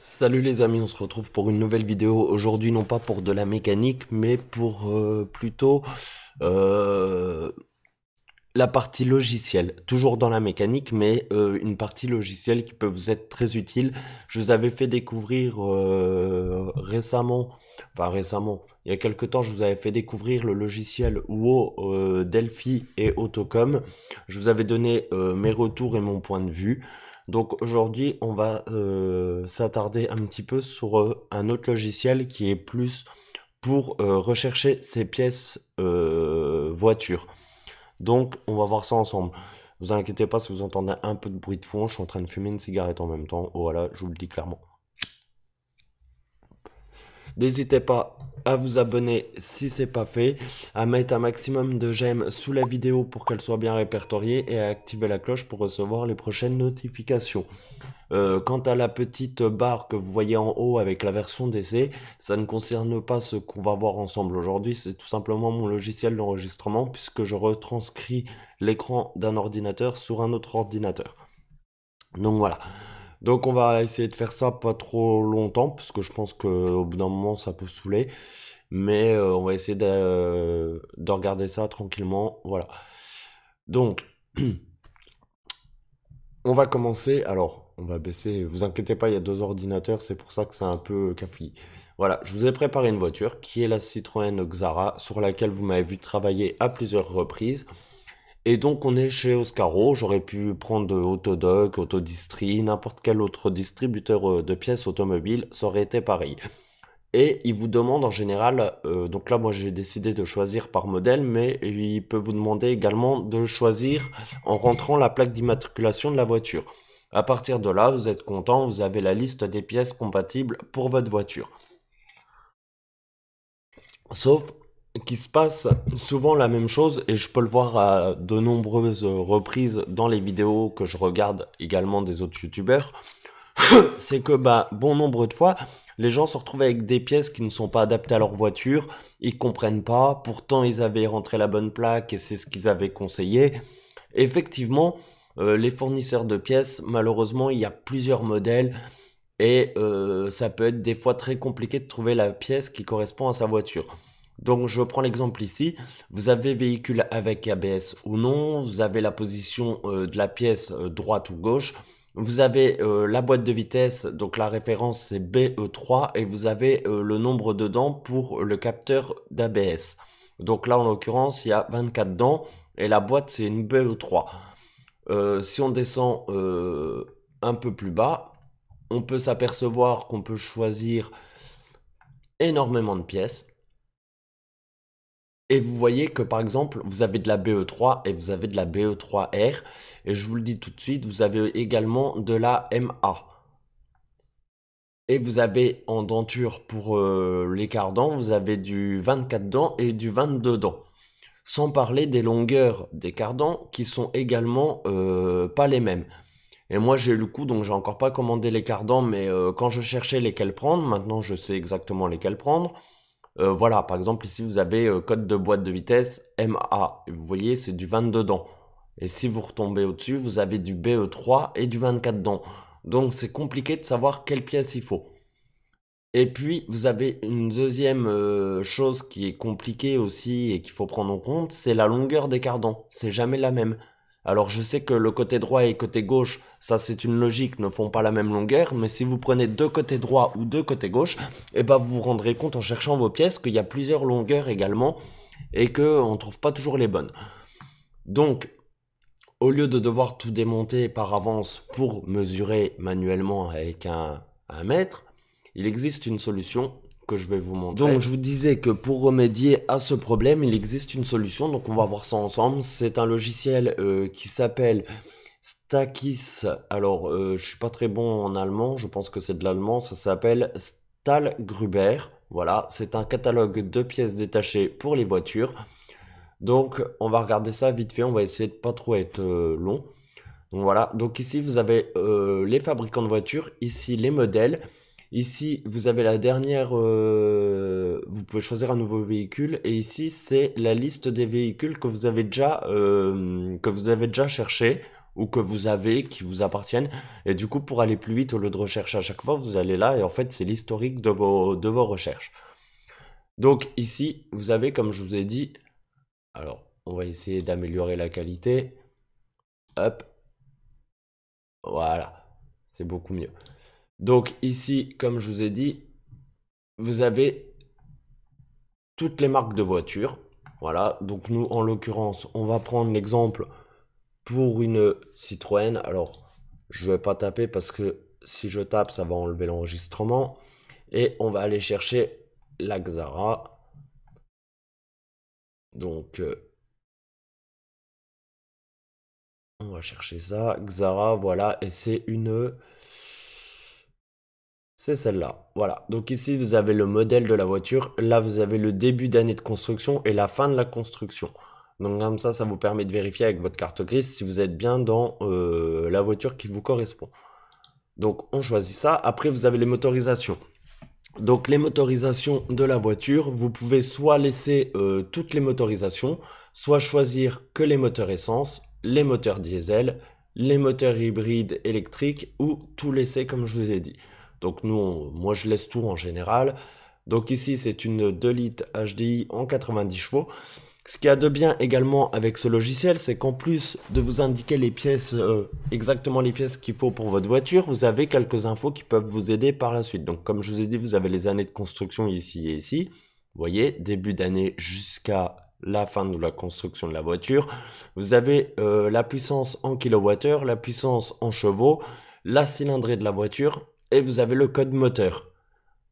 Salut les amis, on se retrouve pour une nouvelle vidéo. Aujourd'hui, non pas pour de la mécanique, mais pour plutôt euh, la partie logicielle. Toujours dans la mécanique, mais une partie logicielle qui peut vous être très utile. Je vous avais fait découvrir récemment, il y a quelque temps, je vous avais fait découvrir le logiciel WoW, Delphi et Autocom. Je vous avais donné mes retours et mon point de vue. Donc aujourd'hui, on va s'attarder un petit peu sur un autre logiciel qui est plus pour rechercher ces pièces voitures. Donc on va voir ça ensemble. Vous inquiétez pas si vous entendez un peu de bruit de fond, je suis en train de fumer une cigarette en même temps. Voilà, je vous le dis clairement. N'hésitez pas à vous abonner si c'est pas fait, à mettre un maximum de j'aime sous la vidéo pour qu'elle soit bien répertoriée et à activer la cloche pour recevoir les prochaines notifications. Quant à la petite barre que vous voyez en haut avec la version d'essai, ça ne concerne pas ce qu'on va voir ensemble aujourd'hui, c'est tout simplement mon logiciel d'enregistrement puisque je retranscris l'écran d'un ordinateur sur un autre ordinateur. Donc voilà. Donc on va essayer de faire ça pas trop longtemps parce que je pense qu'au bout d'un moment ça peut saouler. Mais on va essayer de regarder ça tranquillement. Voilà. Donc on va commencer. Alors, on va baisser. Vous inquiétez pas, il y a deux ordinateurs, c'est pour ça que c'est un peu cafouillis. Voilà, je vous ai préparé une voiture qui est la Citroën Xara, sur laquelle vous m'avez vu travailler à plusieurs reprises. Et donc, on est chez Oscaro. J'aurais pu prendre Autodoc, Autodistri, n'importe quel autre distributeur de pièces automobiles, ça aurait été pareil. Et il vous demande en général, donc là moi j'ai décidé de choisir par modèle, mais il peut vous demander également de choisir en rentrant la plaque d'immatriculation de la voiture. À partir de là, vous êtes content, vous avez la liste des pièces compatibles pour votre voiture. Sauf qu'il se passe souvent la même chose, et je peux le voir à de nombreuses reprises dans les vidéos que je regarde également des autres youtubeurs, c'est que bah, bon nombre de fois, les gens se retrouvent avec des pièces qui ne sont pas adaptées à leur voiture, ils comprennent pas, pourtant ils avaient rentré la bonne plaque et c'est ce qu'ils avaient conseillé. Effectivement, les fournisseurs de pièces, malheureusement, il y a plusieurs modèles et ça peut être des fois très compliqué de trouver la pièce qui correspond à sa voiture. Donc je prends l'exemple ici, vous avez véhicule avec ABS ou non, vous avez la position de la pièce droite ou gauche, vous avez la boîte de vitesse, donc la référence c'est BE3 et vous avez le nombre de dents pour le capteur d'ABS. Donc là en l'occurrence il y a 24 dents et la boîte c'est une BE3. Si on descend un peu plus bas, on peut s'apercevoir qu'on peut choisir énormément de pièces. Et vous voyez que par exemple, vous avez de la BE3 et vous avez de la BE3R. Et je vous le dis tout de suite, vous avez également de la MA. Et vous avez en denture pour les quarts dents, vous avez du 24 dents et du 22 dents. Sans parler des longueurs des quarts dents qui sont également pas les mêmes. Et moi j'ai eu le coup, donc j'ai encore pas commandé les quarts dents, mais quand je cherchais lesquels prendre, maintenant je sais exactement lesquels prendre. Voilà, par exemple, ici, vous avez code de boîte de vitesse MA. Et vous voyez, c'est du 22 dents. Et si vous retombez au-dessus, vous avez du BE3 et du 24 dents. Donc, c'est compliqué de savoir quelle pièce il faut. Et puis, vous avez une deuxième chose qui est compliquée aussi et qu'il faut prendre en compte, c'est la longueur des cardans. C'est jamais la même. Alors, je sais que le côté droit et le côté gauche, ça c'est une logique, ne font pas la même longueur, mais si vous prenez deux côtés droit ou deux côtés gauche, eh ben vous vous rendrez compte en cherchant vos pièces qu'il y a plusieurs longueurs également et qu'on ne trouve pas toujours les bonnes. Donc, au lieu de devoir tout démonter par avance pour mesurer manuellement avec un mètre, il existe une solution que je vais vous montrer. Donc je vous disais que pour remédier à ce problème, il existe une solution, donc on va voir ça ensemble. C'est un logiciel qui s'appelle Stakis. Alors je suis pas très bon en allemand, je pense que c'est de l'allemand, ça s'appelle Stahlgruber. Voilà, c'est un catalogue de pièces détachées pour les voitures. Donc on va regarder ça vite fait, on va essayer de pas trop être long. Donc voilà, donc ici vous avez les fabricants de voitures, ici les modèles, ici vous avez la dernière, vous pouvez choisir un nouveau véhicule, et ici c'est la liste des véhicules que vous avez déjà cherché. ou que vous avez qui vous appartiennent. Et du coup, pour aller plus vite, au lieu de rechercher à chaque fois, vous allez là et en fait, c'est l'historique de vos recherches. Donc ici, vous avez, comme je vous ai dit, alors on va essayer d'améliorer la qualité. Hop, voilà, c'est beaucoup mieux. Donc ici, comme je vous ai dit, vous avez toutes les marques de voitures. Voilà, donc nous, en l'occurrence, on va prendre l'exemple pour une Citroën. Alors, je ne vais pas taper parce que si je tape, ça va enlever l'enregistrement. Et on va aller chercher la Xara. Donc, on va chercher ça. Xara, voilà. Et c'est une... C'est celle-là. Voilà. Donc ici, vous avez le modèle de la voiture. Là, vous avez le début d'année de construction et la fin de la construction. Donc comme ça vous permet de vérifier avec votre carte grise si vous êtes bien dans la voiture qui vous correspond. Donc on choisit ça. Après, vous avez les motorisations. Donc les motorisations de la voiture, vous pouvez soit laisser toutes les motorisations, soit choisir que les moteurs essence, les moteurs diesel, les moteurs hybrides électriques ou tout laisser comme je vous ai dit. Donc moi je laisse tout en général. Donc ici c'est une 2 litres HDI en 90 chevaux. Ce qu'il y a de bien également avec ce logiciel, c'est qu'en plus de vous indiquer les pièces, exactement les pièces qu'il faut pour votre voiture, vous avez quelques infos qui peuvent vous aider par la suite. Donc comme je vous ai dit, vous avez les années de construction ici et ici. Vous voyez, début d'année jusqu'à la fin de la construction de la voiture. Vous avez la puissance en kilowattheure, la puissance en chevaux, la cylindrée de la voiture et vous avez le code moteur.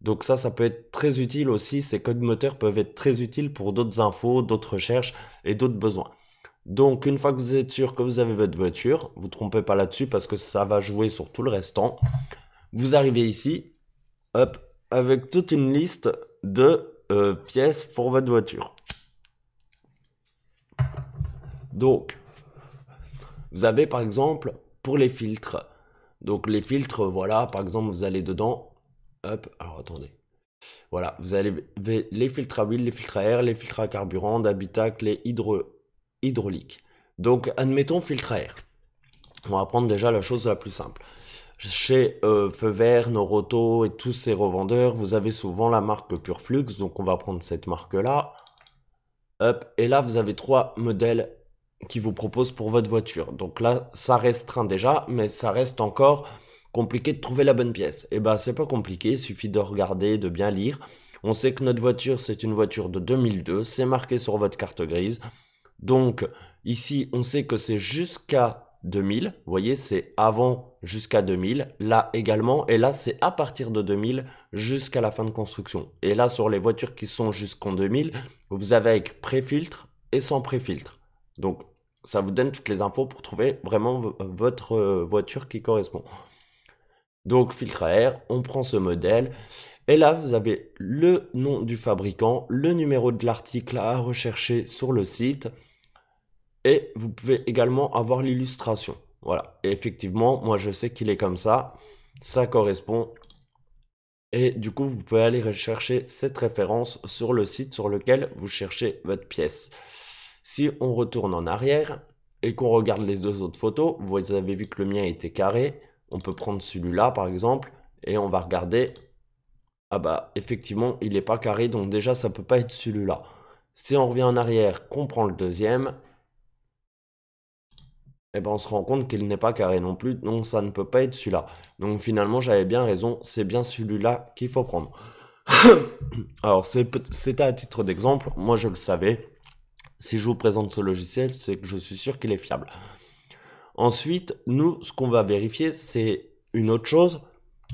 Donc ça peut être très utile aussi. Ces codes moteurs peuvent être très utiles pour d'autres infos, d'autres recherches et d'autres besoins. Donc une fois que vous êtes sûr que vous avez votre voiture, vous ne trompez pas là-dessus parce que ça va jouer sur tout le restant. Vous arrivez ici, hop, avec toute une liste de pièces pour votre voiture. Donc, vous avez par exemple pour les filtres. Donc les filtres, voilà, par exemple, vous allez dedans. Hop, alors attendez. Voilà, vous avez les filtres à huile, les filtres à air, les filtres à carburant, d'habitacle, les hydrauliques. Donc, admettons filtre à air. On va prendre déjà la chose la plus simple. Chez Feu Vert, Noroto et tous ces revendeurs, vous avez souvent la marque Pureflux. Donc, on va prendre cette marque-là. Hop, et là, vous avez 3 modèles qui vous proposent pour votre voiture. Donc là, ça restreint déjà, mais ça reste encore compliqué de trouver la bonne pièce. Et ben, c'est pas compliqué, il suffit de regarder, de bien lire. On sait que notre voiture, c'est une voiture de 2002, c'est marqué sur votre carte grise. Donc ici, on sait que c'est jusqu'à 2000. Vous voyez, c'est avant jusqu'à 2000. Là également, et là, c'est à partir de 2000 jusqu'à la fin de construction. Et là, sur les voitures qui sont jusqu'en 2000, vous avez avec pré-filtre et sans pré-filtre. Donc, ça vous donne toutes les infos pour trouver vraiment votre voiture qui correspond. Donc, filtre à air, on prend ce modèle. Et là, vous avez le nom du fabricant, le numéro de l'article à rechercher sur le site. Et vous pouvez également avoir l'illustration. Voilà. Et effectivement, moi, je sais qu'il est comme ça. Ça correspond. Et du coup, vous pouvez aller rechercher cette référence sur le site sur lequel vous cherchez votre pièce. Si on retourne en arrière et qu'on regarde les 2 autres photos, vous avez vu que le mien était carré. On peut prendre celui-là, par exemple, et on va regarder. Ah bah, effectivement, il n'est pas carré, donc déjà, ça ne peut pas être celui-là. Si on revient en arrière, qu'on prend le deuxième, eh ben, on se rend compte qu'il n'est pas carré non plus, donc ça ne peut pas être celui-là. Donc finalement, j'avais bien raison, c'est bien celui-là qu'il faut prendre. Alors, c'était à titre d'exemple, moi je le savais. Si je vous présente ce logiciel, c'est que je suis sûr qu'il est fiable. Ensuite, nous, ce qu'on va vérifier, c'est une autre chose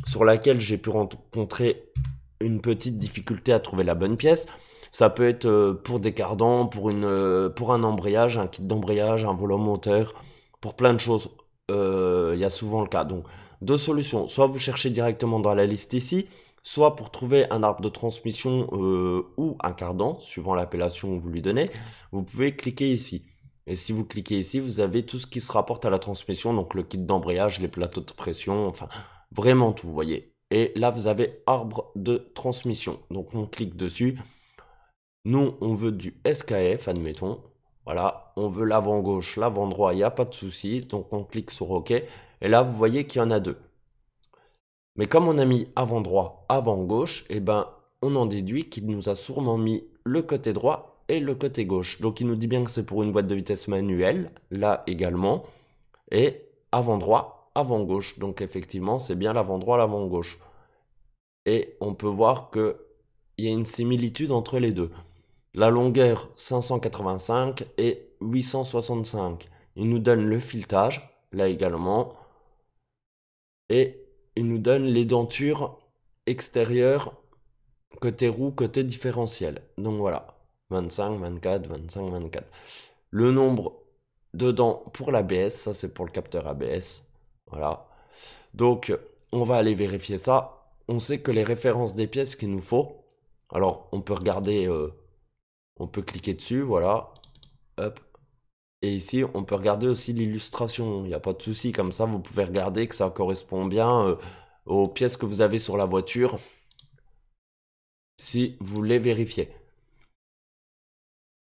sur laquelle j'ai pu rencontrer une petite difficulté à trouver la bonne pièce. Ça peut être pour des cardans, pour un embrayage, un kit d'embrayage, un volant moteur, pour plein de choses. Il y a souvent le cas. Donc, 2 solutions. Soit vous cherchez directement dans la liste ici, soit pour trouver un arbre de transmission ou un cardan, suivant l'appellation que vous lui donnez, vous pouvez cliquer ici. Et si vous cliquez ici, vous avez tout ce qui se rapporte à la transmission, donc le kit d'embrayage, les plateaux de pression, enfin, vraiment tout, vous voyez. Et là, vous avez arbre de transmission. Donc, on clique dessus. Nous, on veut du SKF, admettons. Voilà, on veut l'avant gauche, l'avant droit, il n'y a pas de souci. Donc on clique sur OK. Et là, vous voyez qu'il y en a deux. Mais comme on a mis avant droit, avant gauche, eh ben, on en déduit qu'il nous a sûrement mis le côté droit et le côté gauche. Donc il nous dit bien que c'est pour une boîte de vitesse manuelle, là également, et avant droit, avant gauche. Donc effectivement, c'est bien l'avant droit, l'avant gauche. Et on peut voir qu'il y a une similitude entre les deux. La longueur 585 et 865. Il nous donne le filetage, là également, et il nous donne les dentures extérieures côté roue, côté différentiel. Donc voilà, 25, 24, 25, 24. Le nombre de dents pour l'ABS, ça c'est pour le capteur ABS. Voilà. Donc on va aller vérifier ça. On sait que les références des pièces qu'il nous faut. Alors on peut regarder, on peut cliquer dessus, voilà. Hop. Et ici, on peut regarder aussi l'illustration. Il n'y a pas de souci, comme ça, vous pouvez regarder que ça correspond bien aux pièces que vous avez sur la voiture, si vous les vérifiez.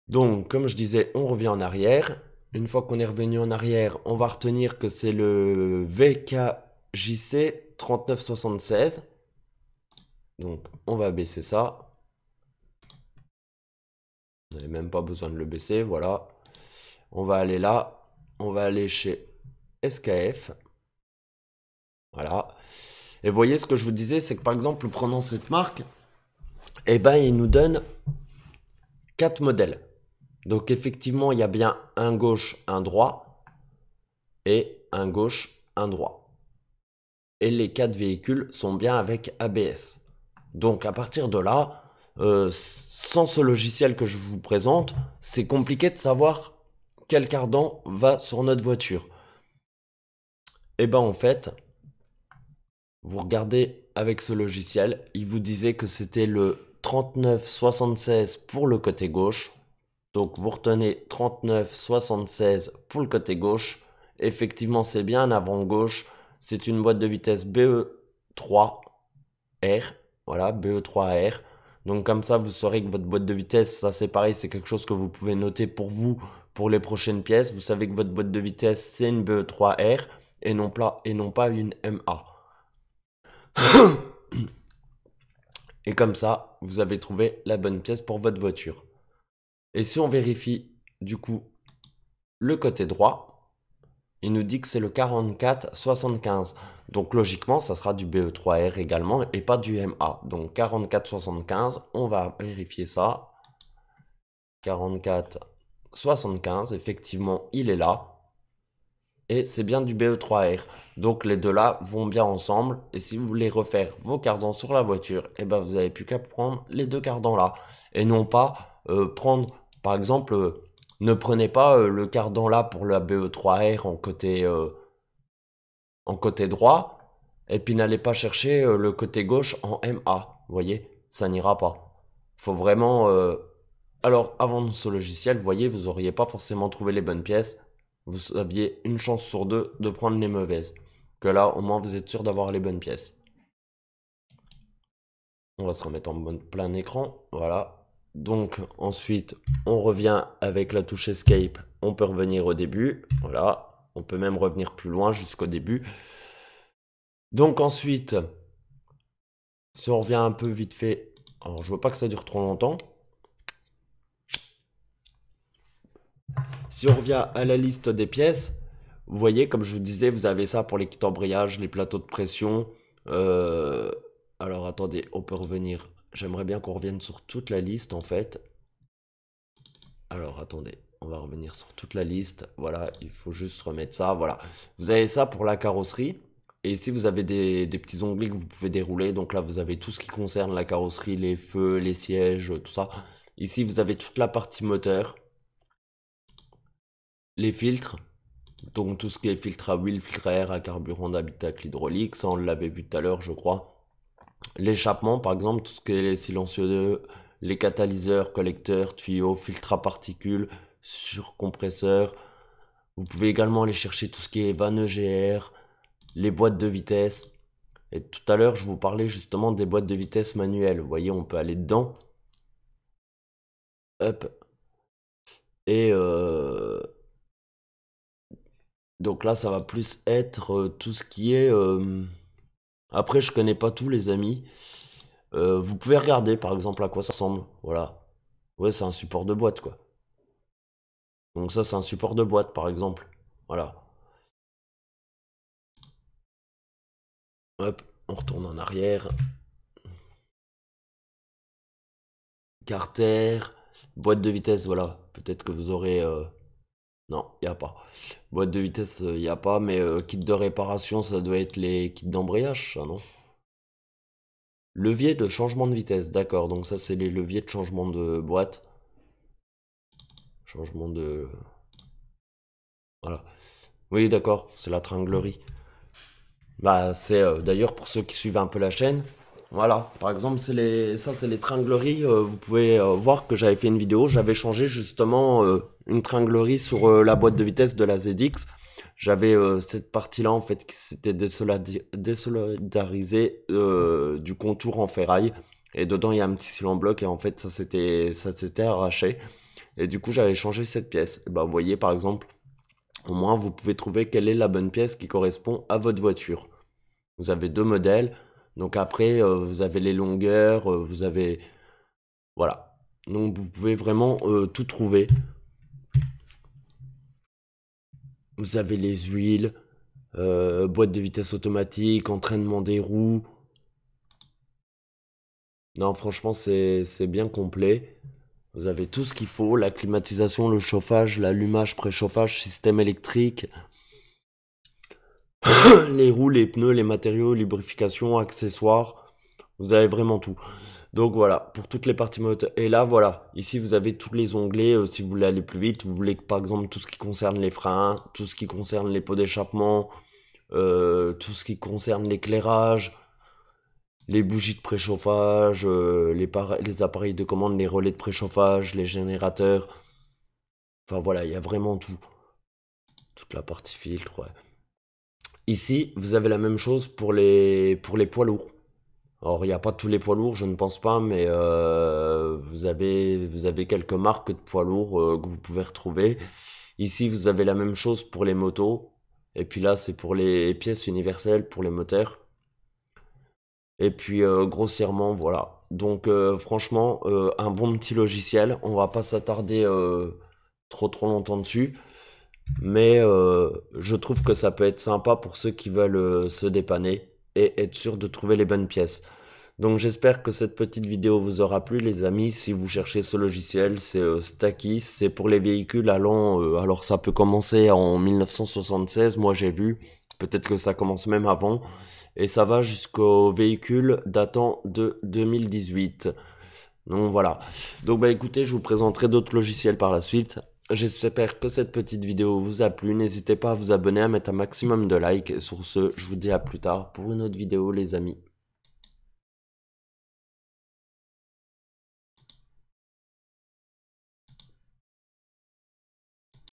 Donc, comme je disais, on revient en arrière. Une fois qu'on est revenu en arrière, on va retenir que c'est le VKJC 3976. Donc, on va baisser ça. Vous n'avez même pas besoin de le baisser, voilà. On va aller là. On va aller chez SKF. Voilà. Et vous voyez, ce que je vous disais, c'est que par exemple, prenant cette marque, eh ben, il nous donne 4 modèles. Donc effectivement, il y a bien un gauche, un droit, et un gauche, un droit. Et les 4 véhicules sont bien avec ABS. Donc à partir de là, sans ce logiciel que je vous présente, c'est compliqué de savoir quel cardan va sur notre voiture. Et ben en fait, vous regardez avec ce logiciel, il vous disait que c'était le 3976 pour le côté gauche. Donc vous retenez 3976 pour le côté gauche. Effectivement, c'est bien un avant gauche. C'est une boîte de vitesse BE3R. Voilà, BE3R. Donc comme ça, vous saurez que votre boîte de vitesse, ça c'est pareil, c'est quelque chose que vous pouvez noter pour vous, pour les prochaines pièces. Vous savez que votre boîte de vitesse, c'est une BE3R et non pas une MA. Et comme ça, vous avez trouvé la bonne pièce pour votre voiture. Et si on vérifie du coup le côté droit, il nous dit que c'est le 4475. Donc logiquement, ça sera du BE3R également et pas du MA. Donc 4475, on va vérifier ça. 4475, effectivement, il est là. Et c'est bien du BE3R. Donc les deux là vont bien ensemble. Et si vous voulez refaire vos cardans sur la voiture, et ben vous n'avez plus qu'à prendre les deux cardans là. Et non pas prendre, par exemple, ne prenez pas le cardan là pour la BE3R en côté droit. Et puis n'allez pas chercher le côté gauche en MA. Vous voyez, ça n'ira pas. Faut vraiment... Alors avant ce logiciel, vous voyez, vous n'auriez pas forcément trouvé les bonnes pièces. Vous aviez une chance sur deux de prendre les mauvaises. Que là, au moins, vous êtes sûr d'avoir les bonnes pièces. On va se remettre en plein écran. Voilà. Donc, ensuite, on revient avec la touche Escape. On peut revenir au début. Voilà. On peut même revenir plus loin jusqu'au début. Donc, ensuite, si on revient un peu vite fait. Alors, je veux pas que ça dure trop longtemps. Si on revient à la liste des pièces, vous voyez, comme je vous disais, vous avez ça pour les kits embrayage, les plateaux de pression. Alors attendez, on peut revenir. J'aimerais bien qu'on revienne sur toute la liste en fait. Alors attendez, on va revenir sur toute la liste. Voilà, il faut juste remettre ça. Voilà, vous avez ça pour la carrosserie. Et ici, vous avez des petits onglets que vous pouvez dérouler. Donc là, vous avez tout ce qui concerne la carrosserie, les feux, les sièges, tout ça. Ici, vous avez toute la partie moteur. Les filtres, donc tout ce qui est filtre à huile, filtre à air, à carburant d'habitacle hydraulique, ça on l'avait vu tout à l'heure je crois. L'échappement par exemple, tout ce qui est les silencieux, les catalyseurs, collecteurs, tuyaux, filtres à particules, surcompresseurs. Vous pouvez également aller chercher tout ce qui est vannes EGR, les boîtes de vitesse. Et tout à l'heure je vous parlais justement des boîtes de vitesse manuelles. Vous voyez, on peut aller dedans. Hop. Et donc là, ça va plus être tout ce qui est... Après, je connais pas tous les amis. Vous pouvez regarder par exemple à quoi ça ressemble. Voilà. Ouais, c'est un support de boîte quoi. Donc ça, c'est un support de boîte par exemple. Voilà. Hop, on retourne en arrière. Carter, boîte de vitesse, voilà. Peut-être que vous aurez... Non, il n'y a pas. Boîte de vitesse, il n'y a pas, mais kit de réparation, ça doit être les kits d'embrayage, ça, non? Levier de changement de vitesse, d'accord. Donc ça, c'est les leviers de changement de boîte. Changement de... Voilà. Oui, d'accord, c'est la tringlerie. Bah, c'est d'ailleurs pour ceux qui suivent un peu la chaîne. Voilà, par exemple, ça, c'est les tringleries. Vous pouvez voir que j'avais fait une vidéo. J'avais changé justement une tringlerie sur la boîte de vitesse de la ZX. J'avais cette partie-là en fait qui s'était désolidarisée du contour en ferraille. Et dedans, il y a un petit cylindre en bloc et en fait, ça s'était arraché. Et du coup, j'avais changé cette pièce. Et bah, vous voyez, par exemple, au moins, vous pouvez trouver quelle est la bonne pièce qui correspond à votre voiture. Vous avez deux modèles. Donc après, vous avez les longueurs, vous avez... Voilà. Donc vous pouvez vraiment tout trouver. Vous avez les huiles, boîte de vitesse automatique, entraînement des roues. Non, franchement, c'est bien complet. Vous avez tout ce qu'il faut, la climatisation, le chauffage, l'allumage, préchauffage, système électrique, les roues, les pneus, les matériaux, lubrification, accessoires. Vous avez vraiment tout. Donc voilà, pour toutes les parties moteur. Et là, voilà, ici vous avez tous les onglets. Si vous voulez aller plus vite, vous voulez que par exemple tout ce qui concerne les freins, tout ce qui concerne les pots d'échappement, tout ce qui concerne l'éclairage, les bougies de préchauffage, les appareils de commande, les relais de préchauffage, les générateurs. Enfin voilà, il y a vraiment tout. Toute la partie filtre, ouais. Ici, vous avez la même chose pour les poids lourds. Alors, il n'y a pas tous les poids lourds, je ne pense pas, mais vous avez quelques marques de poids lourds que vous pouvez retrouver. Ici, vous avez la même chose pour les motos. Et puis là, c'est pour les pièces universelles, pour les moteurs. Et puis, grossièrement, voilà. Donc, franchement, un bon petit logiciel. On va pas s'attarder trop longtemps dessus. Mais je trouve que ça peut être sympa pour ceux qui veulent se dépanner et être sûr de trouver les bonnes pièces. Donc j'espère que cette petite vidéo vous aura plu les amis. Si vous cherchez ce logiciel, c'est Stackis, c'est pour les véhicules allant, alors ça peut commencer en 1976, moi j'ai vu, peut-être que ça commence même avant, et ça va jusqu'aux véhicules datant de 2018. Donc voilà. Donc bah écoutez, je vous présenterai d'autres logiciels par la suite. J'espère que cette petite vidéo vous a plu. N'hésitez pas à vous abonner, à mettre un maximum de likes. Et sur ce, je vous dis à plus tard pour une autre vidéo les amis.